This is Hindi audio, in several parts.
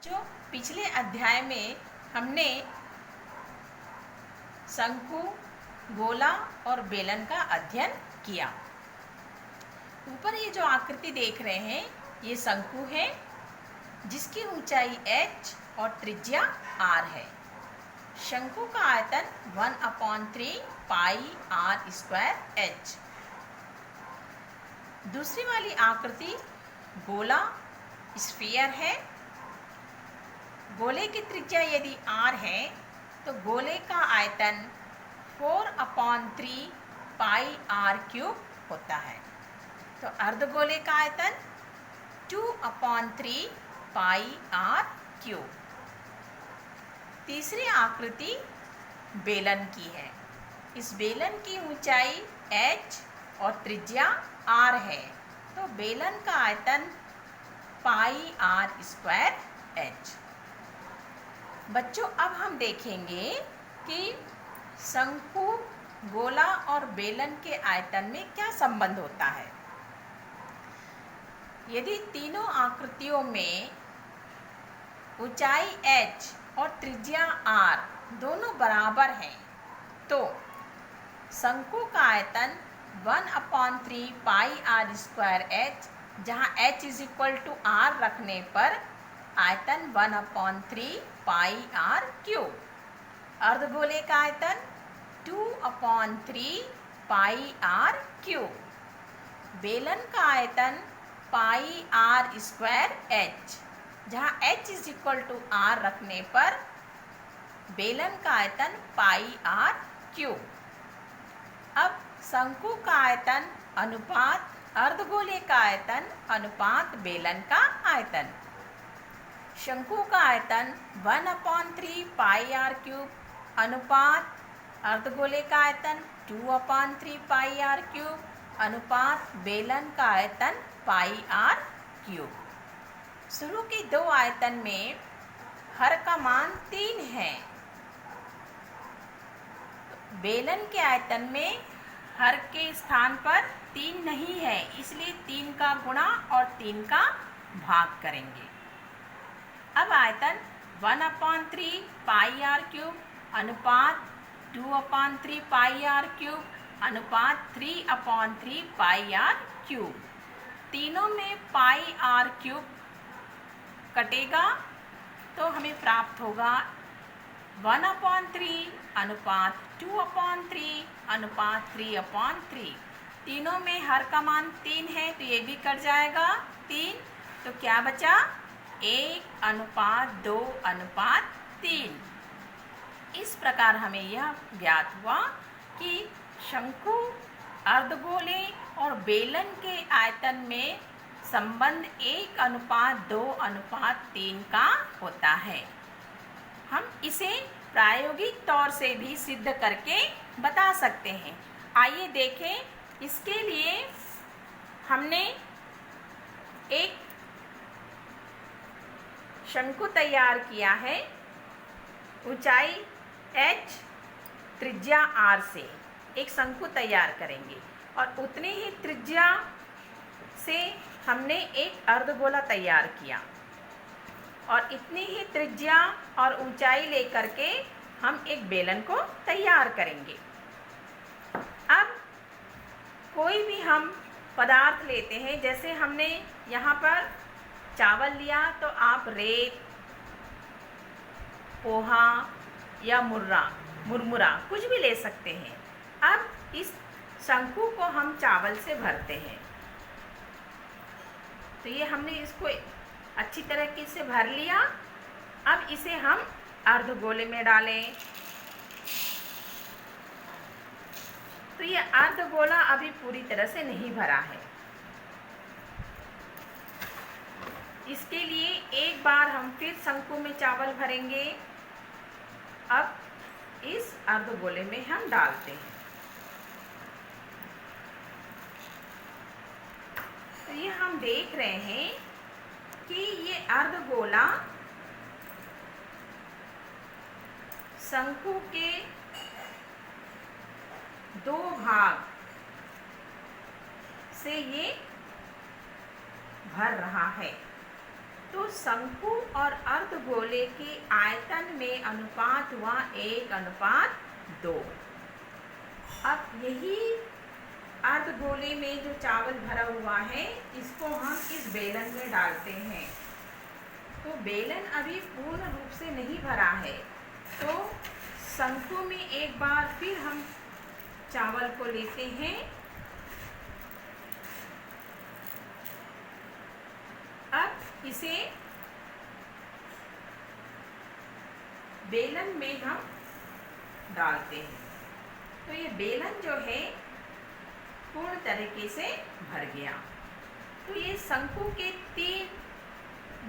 जो पिछले अध्याय में हमने शंकु, गोला और बेलन का अध्ययन किया। ऊपर ये जो आकृति देख रहे हैं ये शंकु है जिसकी ऊंचाई h और त्रिज्या r है। शंकु का आयतन 1/3 पाई r स्क्वायर h। दूसरी वाली आकृति गोला स्फीयर है। गोले की त्रिज्या यदि r है तो गोले का आयतन 4/3 पाई r क्यूब होता है। तो अर्धगोले का आयतन 2/3 पाई r क्यूब। तीसरी आकृति बेलन की है। इस बेलन की ऊंचाई h और त्रिज्या r है। तो बेलन का आयतन पाई r स्क्वायर h। बच्चों अब हम देखेंगे कि शंकु, गोला और बेलन के आयतन में क्या संबंध होता है। यदि तीनों आकृतियों में ऊंचाई h और त्रिज्या r दोनों बराबर हैं तो शंकु का आयतन 1/3 पाई r स्क्वायर h, जहाँ h r रखने पर आयतन 1/3 पाई r क्यूब। अर्धगोले का आयतन 2/3 पाई r क्यूब। बेलन का आयतन पाई r स्क्वायर h, जहाँ h r रखने पर बेलन का आयतन पाई r क्यूब। अब शंकु का आयतन अनुपात अर्धगोले का आयतन अनुपात बेलन का आयतन। शंकु का आयतन 1/3 पाई r क्यूब अनुपात अर्धगोले का आयतन 2/3 पाई r क्यूब अनुपात बेलन का आयतन पाई r क्यूब। शुरू के दो आयतन में हर का मान 3 है। बेलन के आयतन में हर के स्थान पर 3 नहीं है, इसलिए 3 का गुणा और 3 का भाग करेंगे। अब आयतन 1/3 पाई r क्यूब अनुपात 2/3 पाई r क्यूब अनुपात 3/3 पाई r क्यूब। तीनों में पाई r क्यूब कटेगा तो हमें प्राप्त होगा 1/3 अनुपात 2/3 अनुपात 3/3। तीनों में हर का मान 3 है तो ये भी कट जाएगा 3। तो क्या बचा 1/2/3। इस प्रकार हमें यह ज्ञात हुआ कि शंकु, अर्धगोले और बेलन के आयतन में संबंध 1/2/3 का होता है। हम इसे प्रायोगिक तौर से भी सिद्ध करके बता सकते हैं। आइए देखें। इसके लिए हमने एक शंकु तैयार किया है ऊंचाई h त्रिज्या r से। एक शंकु तैयार करेंगे और उतने ही त्रिज्या से हमने एक अर्धगोला तैयार किया और इतनी ही त्रिज्या और ऊंचाई लेकर के हम एक बेलन को तैयार करेंगे। अब कोई भी हम पदार्थ लेते हैं, जैसे हमने यहाँ पर चावल लिया तो आप रेत, पोहा या मुरमुरा कुछ भी ले सकते हैं। अब इस शंकु को हम चावल से भरते हैं। तो ये हमने इसको अच्छी तरीके से भर लिया। अब इसे हम अर्धगोले में डालें। तो ये अर्धगोला अभी पूरी तरह से नहीं भरा है। इसके लिए एक बार हम फिर शंकु में चावल भरेंगे। अब इस अर्धगोले में हम डालते हैं। तो ये हम देख रहे हैं कि ये अर्धगोला शंकु के 2 भाग से ये भर रहा है। तो शंकु और अर्धगोले के आयतन में अनुपात हुआ 1:2। अब यही अर्धगोले में जो चावल भरा हुआ है इसको हम इस बेलन में डालते हैं। तो बेलन अभी पूर्ण रूप से नहीं भरा है, तो शंकु में एक बार फिर हम चावल को लेते हैं। अब इसे बेलन में हम डालते हैं। तो ये बेलन जो है पूर्ण तरीके से भर गया। तो ये शंकु के 3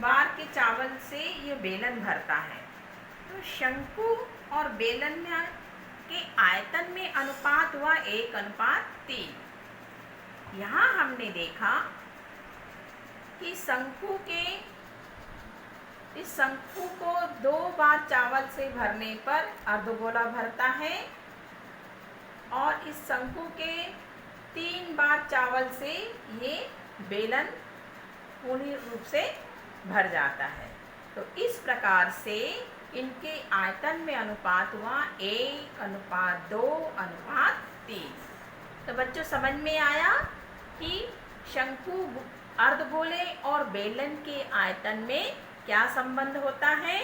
बार के चावल से ये बेलन भरता है। तो शंकु और बेलन में के आयतन में अनुपात हुआ 1:3। यहाँ हमने देखा कि इस शंकु को 2 बार चावल से भरने पर अर्धगोला भरता है और इस शंकु के 3 बार चावल से ये बेलन पूर्ण रूप से भर जाता है। तो इस प्रकार से इनके आयतन में अनुपात हुआ 1:2:3। तो बच्चों समझ में आया कि शंकु, अर्धगोले और बेलन के आयतन में क्या संबंध होता है।